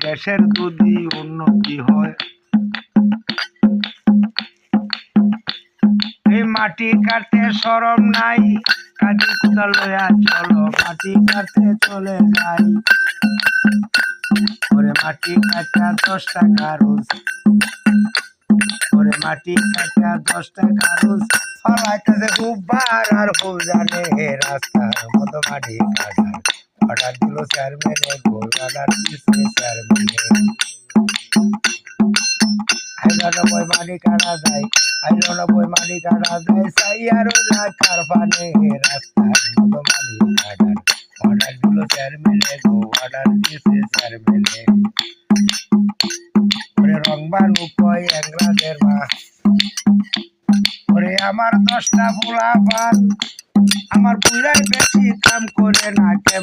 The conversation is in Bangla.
দেশের যদি উন্নতি হয়। এই মাটি কাটতে শরম নাই, কাটি কোদাল লইয়া চলো, মাটি কাটতে চলে যাই। ওরে মাটি কাটা 10 টাকা রোজ, ওরে মাটি কাটা 10 টাকা রোজ, ফলাইতেছে হুব্বার আর ফুল জানে রাস্তার মতো মাটি কাটার অর্ডার দিল চেয়ারম্যানে, গোল অর্ডার দিচ্ছে চেয়ারম্যানে। আইলানব্বই মাটি কাটা যায়, আইলানব্বই মাটি কাটা যায়, চাই আর লাখার পানে রাস্তার মতো মাটি কাটার অর্ডার দিল চেয়ারম্যানে, গো অর্ডার দিচ্ছে চেয়ারম্যানে। ওরে রংবানু কয় এংরাজের মা, ওরে আমার 10টা পোলাপান, আমার বুড়াই বেশি কাম করে না।